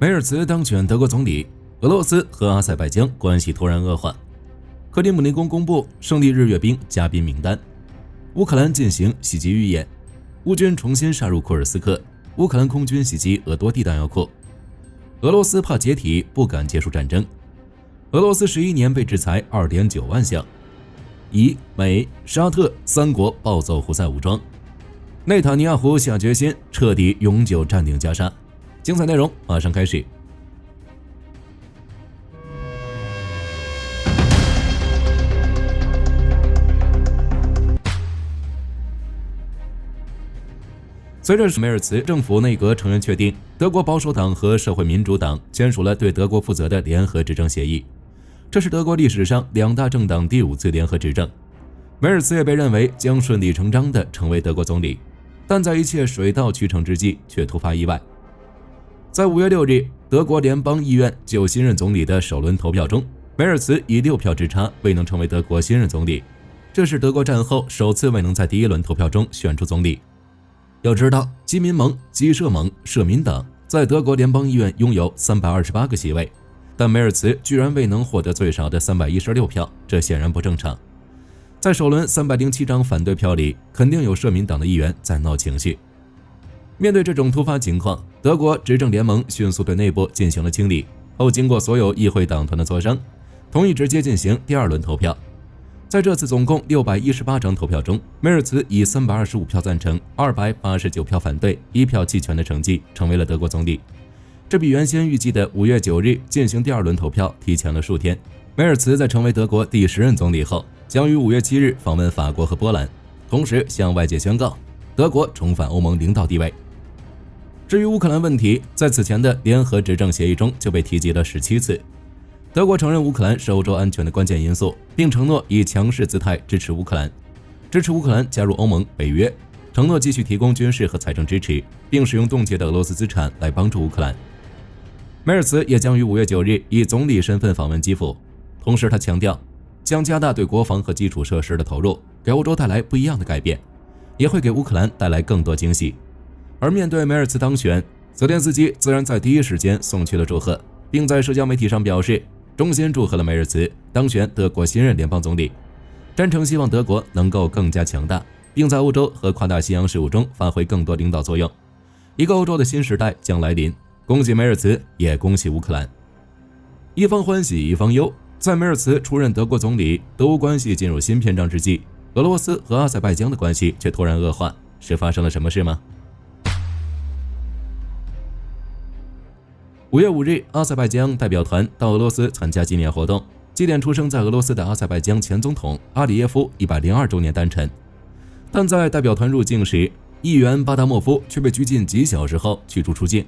梅尔茨当选德国总理，俄罗斯和阿塞拜疆关系突然恶化。克里姆林宫公布胜利日阅兵嘉宾名单。乌克兰进行袭击预演，乌军重新杀入库尔斯克，乌克兰空军袭击俄多地弹药库。俄罗斯怕解体，不敢结束战争。俄罗斯11年被制裁 2.9 万项。以美、沙特3国暴揍胡塞武装。内塔尼亚胡下决心彻底永久占领加沙。精彩内容马上开始。随着梅尔茨政府内阁成员确定，德国保守党和社会民主党签署了对德国负责的联合执政协议。这是德国历史上2大政党第5次联合执政。梅尔茨也被认为将顺理成章地成为德国总理，但在一切水到渠成之际，却突发意外。在5月6日，德国联邦议院就新任总理的首轮投票中，梅尔茨以6票之差未能成为德国新任总理，这是德国战后首次未能在第一轮投票中选出总理。要知道，基民盟、基社盟、社民党在德国联邦议院拥有328个席位，但梅尔茨居然未能获得最少的316票，这显然不正常。在首轮307张反对票里，肯定有社民党的议员在闹情绪。面对这种突发情况，德国执政联盟迅速对内部进行了清理，后经过所有议会党团的磋商，同意直接进行第2轮投票。在这次总共618张投票中，梅尔茨以325票赞成、289票反对、1票弃权的成绩成为了德国总理。这比原先预计的5月9日进行第2轮投票提前了数天。梅尔茨在成为德国第10任总理后，将于5月7日访问法国和波兰，同时向外界宣告德国重返欧盟领导地位。至于乌克兰问题，在此前的联合执政协议中就被提及了17次。德国承认乌克兰是欧洲安全的关键因素，并承诺以强势姿态支持乌克兰加入欧盟、北约，承诺继续提供军事和财政支持，并使用冻结的俄罗斯资产来帮助乌克兰。梅尔茨也将于5月9日以总理身份访问基辅，同时他强调将加大对国防和基础设施的投入，给欧洲带来不一样的改变，也会给乌克兰带来更多惊喜。而面对梅尔茨当选，泽连斯基自然在第一时间送去了祝贺，并在社交媒体上表示衷心祝贺了梅尔茨当选德国新任联邦总理，真诚希望德国能够更加强大，并在欧洲和跨大西洋事务中发挥更多领导作用。一个欧洲的新时代将来临，恭喜梅尔茨，也恭喜乌克兰。一方欢喜一方忧，在梅尔茨出任德国总理，德乌关系进入新篇章之际，俄罗斯和阿塞拜疆的关系却突然恶化，是发生了什么事吗？5月5日，阿塞拜疆代表团到俄罗斯参加纪念活动，纪念出生在俄罗斯的阿塞拜疆前总统阿里耶夫102周年诞辰。但在代表团入境时，议员巴达莫夫却被拘禁几小时后驱逐出境。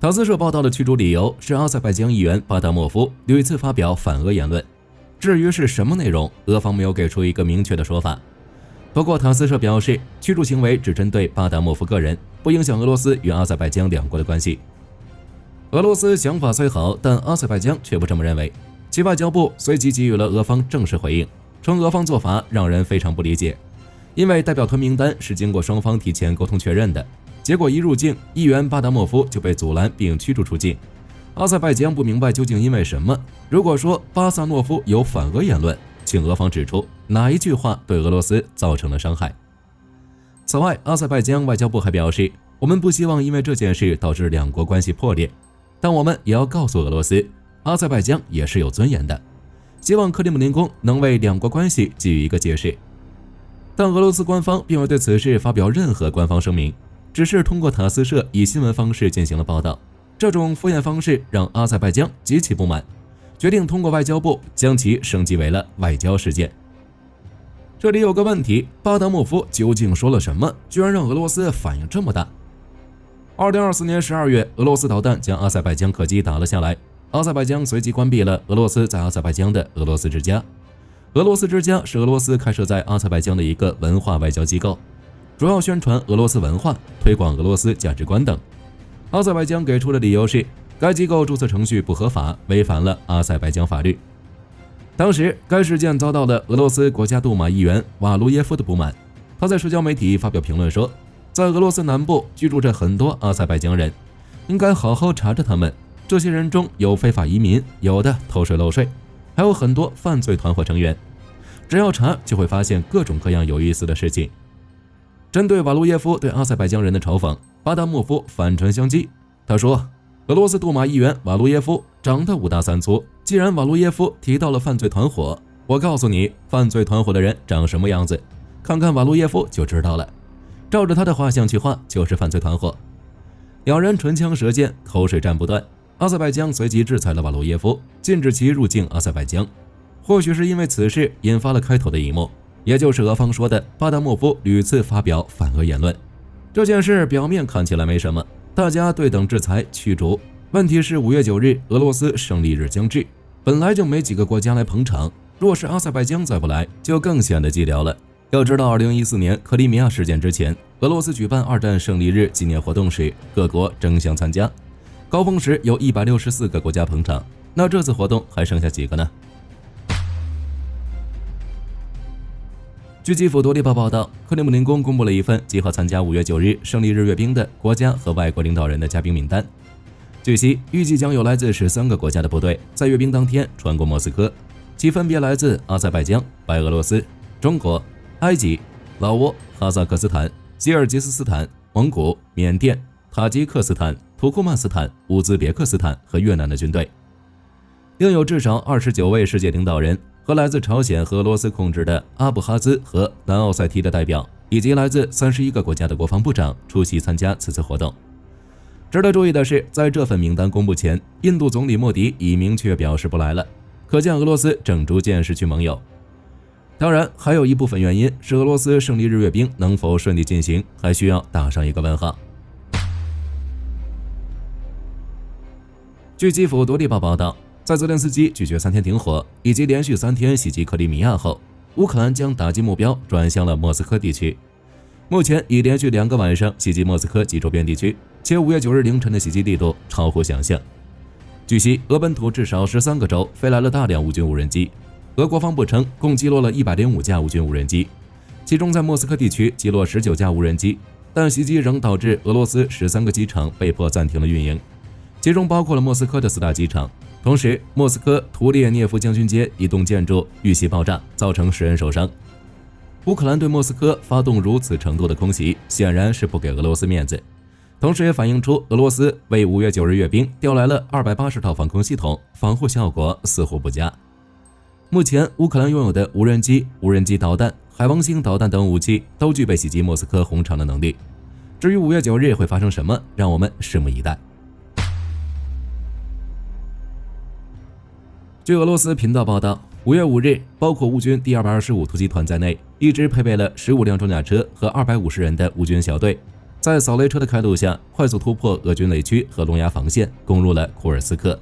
塔斯社报道的驱逐理由是阿塞拜疆议员巴达莫夫屡次发表反俄言论，至于是什么内容，俄方没有给出一个明确的说法。不过塔斯社表示，驱逐行为只针对巴达莫夫个人，不影响俄罗斯与阿塞拜疆两国的关系。俄罗斯想法虽好，但阿塞拜疆却不这么认为。其外交部随即给予了俄方正式回应，称俄方做法让人非常不理解，因为代表团名单是经过双方提前沟通确认的，结果一入境，议员巴达莫夫就被阻拦并驱逐出境。阿塞拜疆不明白究竟因为什么。如果说巴萨诺夫有反俄言论，请俄方指出哪一句话对俄罗斯造成了伤害。此外，阿塞拜疆外交部还表示，我们不希望因为这件事导致两国关系破裂，但我们也要告诉俄罗斯，阿塞拜疆也是有尊严的，希望克里姆林宫能为两国关系给予一个解释。但俄罗斯官方并未对此事发表任何官方声明，只是通过塔斯社以新闻方式进行了报道。这种敷衍方式让阿塞拜疆极其不满，决定通过外交部将其升级为了外交事件。这里有个问题，巴达莫夫究竟说了什么，居然让俄罗斯反应这么大？2024年12月，俄罗斯导弹将阿塞拜疆客机打了下来，阿塞拜疆随即关闭了俄罗斯在阿塞拜疆的俄罗斯之家。俄罗斯之家是俄罗斯开设在阿塞拜疆的一个文化外交机构，主要宣传俄罗斯文化，推广俄罗斯价值观等。阿塞拜疆给出的理由是，该机构注册程序不合法，违反了阿塞拜疆法律。当时，该事件遭到了俄罗斯国家杜马议员瓦卢耶夫的不满，他在社交媒体发表评论说，在俄罗斯南部居住着很多阿塞拜疆人，应该好好查查他们。这些人中有非法移民，有的偷税漏税，还有很多犯罪团伙成员。只要查，就会发现各种各样有意思的事情。针对瓦卢耶夫对阿塞拜疆人的嘲讽，巴达莫夫反唇相讥。他说，俄罗斯杜马议员瓦卢耶夫长得五大三粗，既然瓦卢耶夫提到了犯罪团伙，我告诉你，犯罪团伙的人长什么样子，看看瓦卢耶夫就知道了。照着他的画像去画，就是犯罪团伙。两人唇枪舌剑，口水战不断。阿塞拜疆随即制裁了瓦卢耶夫，禁止其入境阿塞拜疆。或许是因为此事引发了开头的一幕，也就是俄方说的巴达莫夫屡次发表反俄言论。这件事表面看起来没什么，大家对等制裁驱逐。问题是5月9日俄罗斯胜利日将至，本来就没几个国家来捧场，若是阿塞拜疆再不来，就更显得寂寥了。要知道2014年克里米亚事件之前，俄罗斯举办二战胜利日纪念活动时，各国争相参加，高峰时有164个国家捧场，那这次活动还剩下几个呢？据基辅独立报报道，克里姆林宫公布了一份计划参加5月9日胜利日阅兵的国家和外国领导人的嘉宾名单。据悉，预计将有来自13个国家的部队在阅兵当天穿过莫斯科，其分别来自阿塞拜疆、白俄罗斯、中国、埃及、老挝、哈萨克斯坦、吉尔吉斯斯坦、蒙古、缅甸、塔吉克斯坦、土库曼斯坦、乌兹别克斯坦和越南的军队。另有至少29位世界领导人和来自朝鲜和俄罗斯控制的阿布哈兹和南奥塞梯的代表，以及来自31个国家的国防部长出席参加此次活动。值得注意的是，在这份名单公布前，印度总理莫迪已明确表示不来了，可见俄罗斯正逐渐失去盟友。当然，还有一部分原因是俄罗斯胜利日阅兵能否顺利进行，还需要打上一个问号。据基辅独立报报道，在泽连斯基拒绝3天停火以及连续3天袭击克里米亚后，乌克兰将打击目标转向了莫斯科地区。目前已连续2个晚上袭击莫斯科及周边地区，且5月9日凌晨的袭击力度超乎想象。据悉，俄本土至少13个州飞来了大量乌军无人机。俄国防部称，共击落了105架乌军无人机，其中在莫斯科地区击落19架无人机，但袭击仍导致俄罗斯13个机场被迫暂停了运营，其中包括了莫斯科的4大机场。同时，莫斯科图列涅夫将军街一栋建筑遇袭爆炸，造成10人受伤。乌克兰对莫斯科发动如此程度的空袭，显然是不给俄罗斯面子，同时也反映出俄罗斯为5月9日阅兵调来了280套防空系统，防护效果似乎不佳。目前，乌克兰拥有的无人机、无人机导弹、海王星导弹等武器都具备袭击莫斯科红场的能力。至于5月9日会发生什么，让我们拭目以待。据俄罗斯频道报道，5月5日，包括乌军第225突击团在内，一支配备了15辆装甲车和250人的乌军小队，在扫雷车的开路下，快速突破俄军雷区和龙牙防线，攻入了库尔斯克，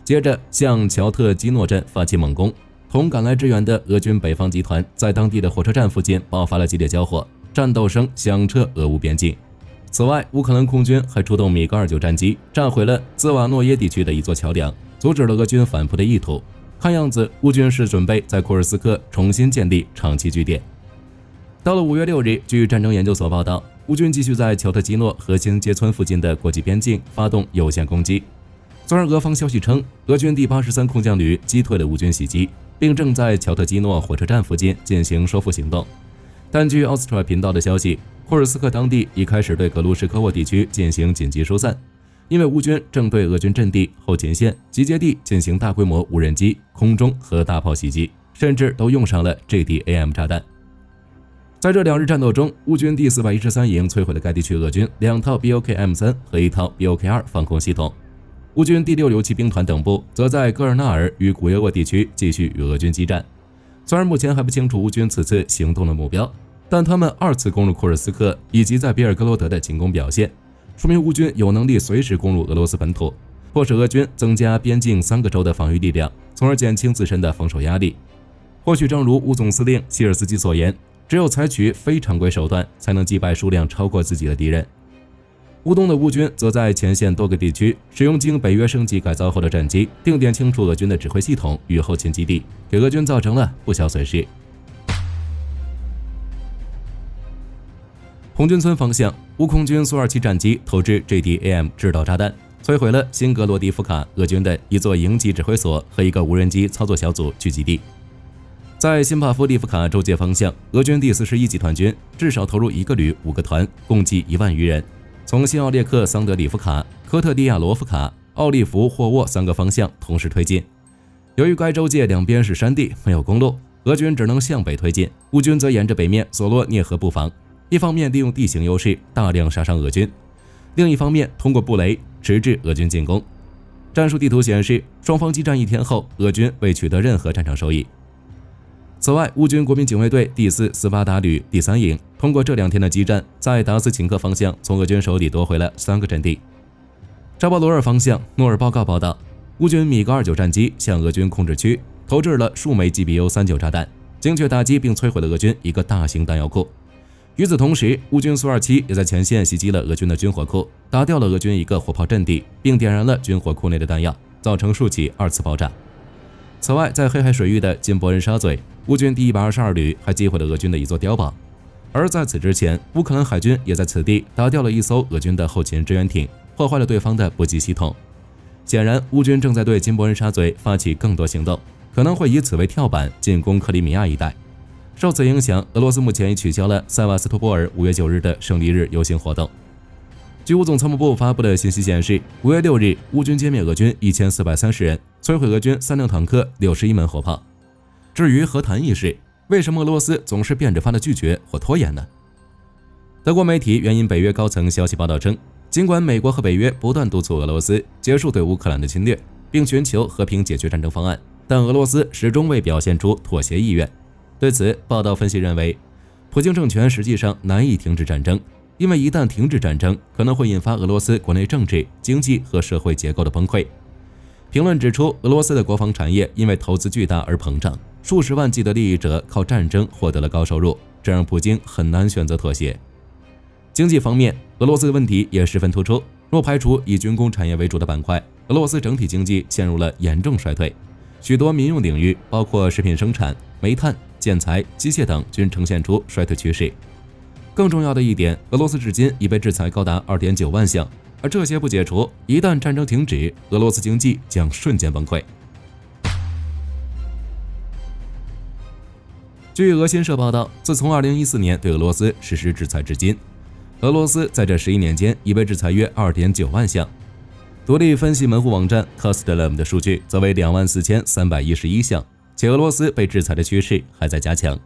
接着向乔特基诺镇发起猛攻。同赶来支援的俄军北方集团在当地的火车站附近爆发了激烈交火，战斗声响彻俄乌边境。此外，乌克兰空军还出动米格29战机，炸毁了兹瓦诺耶地区的一座桥梁，阻止了俄军反扑的意图。看样子，乌军是准备在库尔斯克重新建立长期据点。到了5月6日，据战争研究所报道，乌军继续在乔特基诺核心街村附近的国际边境发动有限攻击。虽然俄方消息称，俄军第83空降旅击退了乌军袭击，并正在乔特基诺火车站附近进行收复行动，但据奥斯特频道的消息，库尔斯克当地已开始对格鲁什科沃地区进行紧急疏散，因为乌军正对俄军阵地、后勤线、集结地进行大规模无人机、空中和大炮袭击，甚至都用上了 GDAM 炸弹。在这2日战斗中，乌军第413营摧毁了该地区俄军2套 BOK-M3 和1套 BOK-2 防空系统。乌军第6游骑兵团等部则在戈尔纳尔与古耶沃地区继续与俄军激战。虽然目前还不清楚乌军此次行动的目标，但他们2次攻入库尔斯克以及在比尔格罗德的进攻表现，说明乌军有能力随时攻入俄罗斯本土，迫使俄军增加边境3个州的防御力量，从而减轻自身的防守压力。或许正如乌总司令希尔斯基所言，只有采取非常规手段，才能击败数量超过自己的敌人。乌东的乌军则在前线多个地区使用经北约升级改造后的战机，定点清除俄军的指挥系统与后勤基地，给俄军造成了不小损失。红军村方向，乌空军苏27战机投掷 GDAM 制导炸弹，摧毁了辛格罗迪夫卡俄军的一座营级指挥所和一个无人机操作小组聚集地。在辛帕夫利夫卡州界方向，俄军第41集团军至少投入1个旅5个团，共计1万余人，从新奥列克桑德里夫卡、科特迪亚罗夫卡、奥利弗霍沃3个方向同时推进。由于该州界两边是山地，没有公路，俄军只能向北推进，乌军则沿着北面索罗涅河布防，一方面利用地形优势大量杀伤俄军，另一方面通过布雷迟滞俄军进攻。战术地图显示，双方激战1天后，俄军未取得任何战场收益。此外，乌军国民警卫队第4斯巴达旅第3营通过这2天的激战，在达斯琴克方向从俄军手里夺回了3个阵地。扎波罗热方向，诺尔报告报道，乌军米格29战机向俄军控制区投掷了数枚 GBU-39炸弹，精确打击并摧毁了俄军一个大型弹药库。与此同时，乌军苏27也在前线袭击了俄军的军火库，打掉了俄军一个火炮阵地，并点燃了军火库内的弹药，造成数起2次爆炸。此外，在黑海水域的金伯恩沙嘴，乌军第122旅还击毁了俄军的一座碉堡。而在此之前，乌克兰海军也在此地打掉了一艘俄军的后勤支援艇，破坏了对方的补给系统。显然，乌军正在对金伯恩沙嘴发起更多行动，可能会以此为跳板进攻克里米亚一带。受此影响，俄罗斯目前已取消了塞瓦斯托波尔5月9日的胜利日游行活动。据乌总参谋部发布的信息显示，5月6日，乌军歼灭俄军1430人，摧毁俄军3辆坦克、61门火炮。至于和谈一事，为什么俄罗斯总是变着法的拒绝或拖延呢？德国媒体援引北约高层消息报道称，尽管美国和北约不断督促俄罗斯结束对乌克兰的侵略，并寻求和平解决战争方案，但俄罗斯始终未表现出妥协意愿。对此，报道分析认为，普京政权实际上难以停止战争，因为一旦停止战争，可能会引发俄罗斯国内政治、经济和社会结构的崩溃。评论指出，俄罗斯的国防产业因为投资巨大而膨胀，数十万既得利益者靠战争获得了高收入，这让普京很难选择妥协。经济方面，俄罗斯的问题也十分突出，若排除以军工产业为主的板块，俄罗斯整体经济陷入了严重衰退，许多民用领域，包括食品生产、煤炭、建材、机械等均呈现出衰退趋势。更重要的一点，俄罗斯至今已被制裁高达 2.9 万项，而这些不解除，一旦战争停止，俄罗斯经济将瞬间崩溃。据俄新社报道，自从2014年对俄罗斯实施制裁至今，俄罗斯在这11年间已被制裁约 2.9 万项。独立分析门户网站 Kostelem 的数据则为24,311项，且俄罗斯被制裁的趋势还在加强。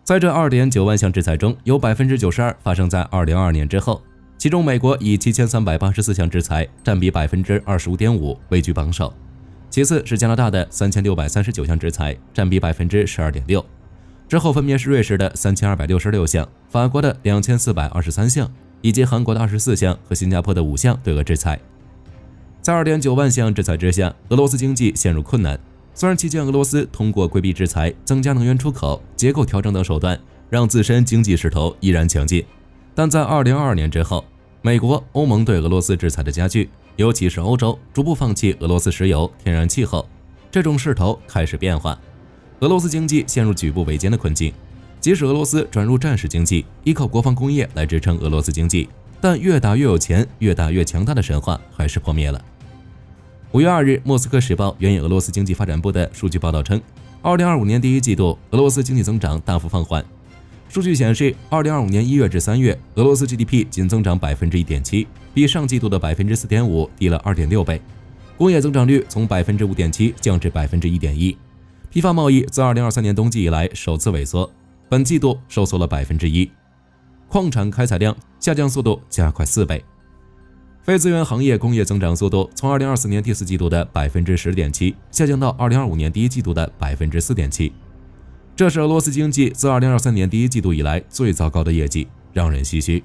在这 2.9 万项制裁中，有 92% 发生在2022年之后，其中美国以7384项制裁，占比 25.5%， 位居榜首。其次是加拿大的3639项制裁，占比 12.6%。之后分别是瑞士的3266项、法国的2423项，以及韩国的24项和新加坡的5项对俄制裁。在 2.9 万项制裁之下，俄罗斯经济陷入困难。虽然期间俄罗斯通过规避制裁、增加能源出口、结构调整等手段，让自身经济势头依然强劲，但在2022年之后，美国、欧盟对俄罗斯制裁的加剧，尤其是欧洲逐步放弃俄罗斯石油、天然气后，这种势头开始变化。俄罗斯经济陷入举步维艰的困境，即使俄罗斯转入战时经济，依靠国防工业来支撑俄罗斯经济，但越打越有钱、越打越强大的神话还是破灭了。5月2日，莫斯科时报援引俄罗斯经济发展部的数据报道称，2025年第一季度俄罗斯经济增长大幅放缓。数据显示，2025年1月至3月，俄罗斯 GDP 仅增长 1.7%， 比上季度的 4.5% 低了 2.6 倍。工业增长率从 5.7% 降至 1.1%。批发贸易自2023年冬季以来首次萎缩，本季度收缩了 1%。矿产开采量下降速度加快4倍。非资源行业工业增长速度从2024年第四季度的 10.7% 下降到2025年第一季度的 4.7%。这是俄罗斯经济自2023年第一季度以来最糟糕的业绩，让人唏嘘。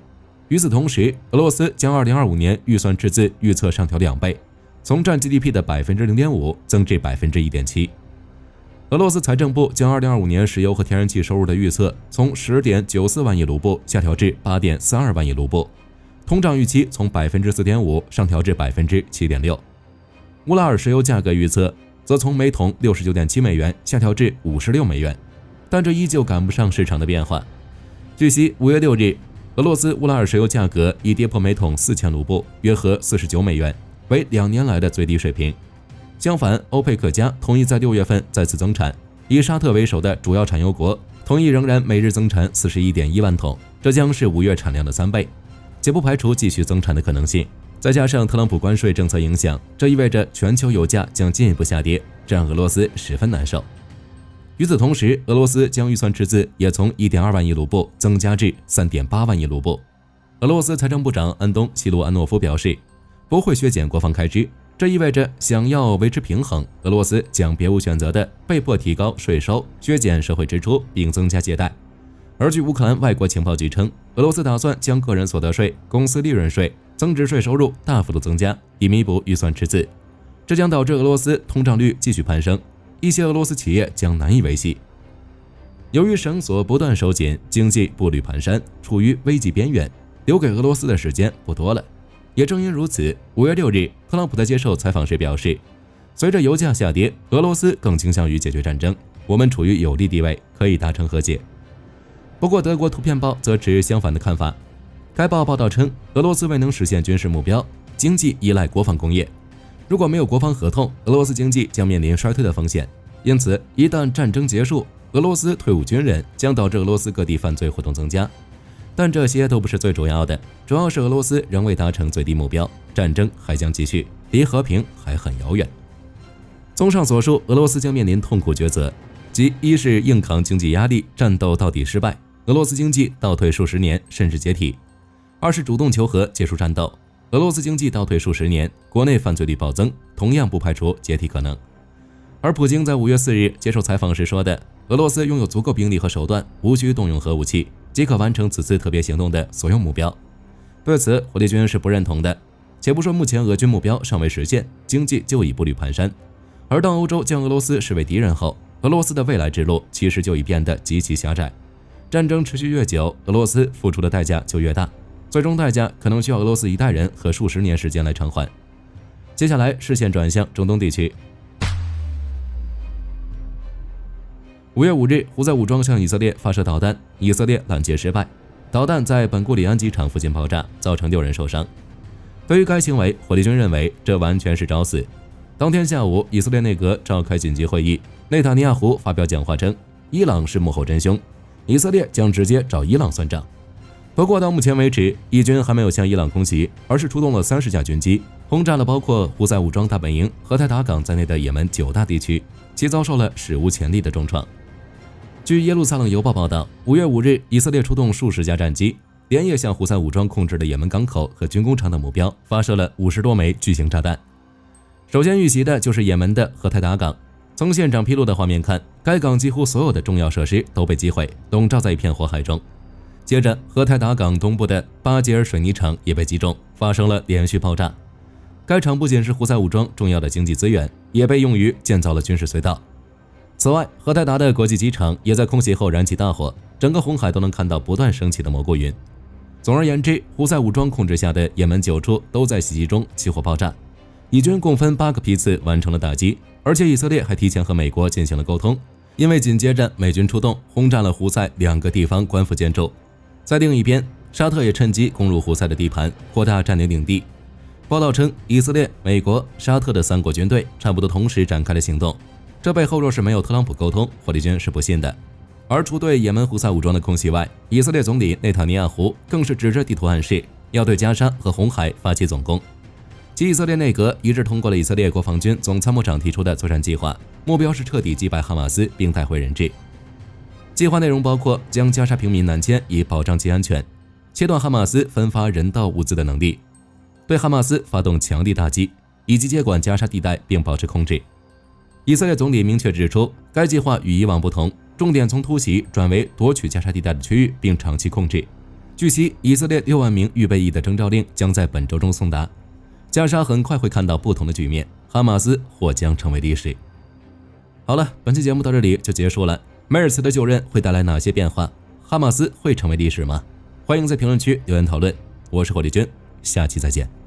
与此同时，俄罗斯将2025年预算赤字预测上调2倍，从占 GDP 的 0.5% 增至 1.7%。俄罗斯财政部将2025年石油和天然气收入的预测从 10.94 万亿卢布下调至 8.32 万亿卢布，通胀预期从 4.5% 上调至 7.6%。乌拉尔石油价格预测则从每桶 69.7 美元下调至56美元，但这依旧赶不上市场的变化。据悉，5月6日，俄罗斯乌拉尔石油价格已跌破每桶4000卢布，约合49美元，为2年来的最低水平。相反，欧佩克加同意在6月份再次增产，以沙特为首的主要产油国同意仍然每日增产 41.1 万桶，这将是5月产量的3倍，且不排除继续增产的可能性。再加上特朗普关税政策影响，这意味着全球油价将进一步下跌，这让俄罗斯十分难受。与此同时，俄罗斯将预算赤字也从 1.2 万亿卢布增加至 3.8 万亿卢布。俄罗斯财政部长安东·西卢安诺夫表示，不会削减国防开支，这意味着想要维持平衡，俄罗斯将别无选择地被迫提高税收、削减社会支出并增加借贷。而据乌克兰外国情报局称，俄罗斯打算将个人所得税、公司利润税、增值税收入大幅度增加，以弥补预算赤字，这将导致俄罗斯通胀率继续攀升，一些俄罗斯企业将难以维系。由于绳索不断收紧，经济步履蹒跚，处于危机边缘，留给俄罗斯的时间不多了。也正因如此，5月6日，特朗普在接受采访时表示，随着油价下跌，俄罗斯更倾向于解决战争，我们处于有利地位，可以达成和解。不过，德国图片报则持相反的看法。该报报道称，俄罗斯未能实现军事目标，经济依赖国防工业。如果没有国防合同，俄罗斯经济将面临衰退的风险。因此，一旦战争结束，俄罗斯退伍军人将导致俄罗斯各地犯罪活动增加。但这些都不是最主要的，主要是俄罗斯仍未达成最低目标，战争还将继续，离和平还很遥远。综上所述，俄罗斯将面临痛苦抉择，即一是硬扛经济压力，战斗到底失败，俄罗斯经济倒退数十年甚至解体；二是主动求和，结束战斗，俄罗斯经济倒退数十年，国内犯罪率暴增，同样不排除解体可能。而普京在5月4日接受采访时说的，俄罗斯拥有足够兵力和手段，无需动用核武器，即可完成此次特别行动的所有目标。对此，火力军是不认同的。且不说目前俄军目标尚未实现，经济就已步履蹒跚。而当欧洲将俄罗斯视为敌人后，俄罗斯的未来之路其实就已变得极其狭窄。战争持续越久，俄罗斯付出的代价就越大，最终代价可能需要俄罗斯1代人和数十年时间来偿还。接下来视线转向中东地区。5月5日，胡塞武装向以色列发射导弹，以色列拦截失败，导弹在本古里安机场附近爆炸，造成6人受伤。对于该行为，火力军认为这完全是找死。当天下午，以色列内阁召开紧急会议，内塔尼亚胡发表讲话称，伊朗是幕后真凶，以色列将直接找伊朗算账。不过到目前为止，以军还没有向伊朗空袭，而是出动了30架军机，轰炸了包括胡塞武装大本营和泰达港在内的也门9大地区，其遭受了史无前例的重创。据耶路撒冷邮报报道，5月5日，以色列出动数十架战机，连夜向胡塞武装控制的也门港口和军工厂等目标发射了50多枚巨型炸弹。首先遇袭的就是也门的和泰达港。从现场披露的画面看，该港几乎所有的重要设施都被击毁，笼罩在一片火海中。接着，和泰达港东部的巴杰尔水泥厂也被击中，发生了连续爆炸。该厂不仅是胡塞武装重要的经济资源，也被用于建造了军事隧道。此外，荷台达的国际机场也在空袭后燃起大火，整个红海都能看到不断升起的蘑菇云。总而言之，胡塞武装控制下的也门9处都在袭击中起火爆炸。以军共分8个批次完成了打击，而且以色列还提前和美国进行了沟通，因为紧接着美军出动轰炸了胡塞2个地方官府建筑。在另一边，沙特也趁机攻入胡塞的地盘，扩大占领领地。报道称，以色列、美国、沙特的3国军队差不多同时展开了行动。这背后若是没有特朗普沟通，火力军是不信的。而除对也门胡塞武装的空袭外，以色列总理内塔尼亚胡更是指着地图暗示要对加沙和红海发起总攻。即以色列内阁一致通过了以色列国防军总参谋长提出的作战计划，目标是彻底击败哈马斯并带回人质。计划内容包括将加沙平民南迁以保障其安全，切断哈马斯分发人道物资的能力，对哈马斯发动强力打击，以及接管加沙地带并保持控制。以色列总理明确指出，该计划与以往不同，重点从突袭转为夺取加沙地带的区域并长期控制。据悉，以色列6万名预备役的征召令将在本周中送达。加沙很快会看到不同的局面，哈马斯或将成为历史。好了，本期节目到这里就结束了。梅尔茨的就任会带来哪些变化？哈马斯会成为历史吗？欢迎在评论区留言讨论。我是火力军，下期再见。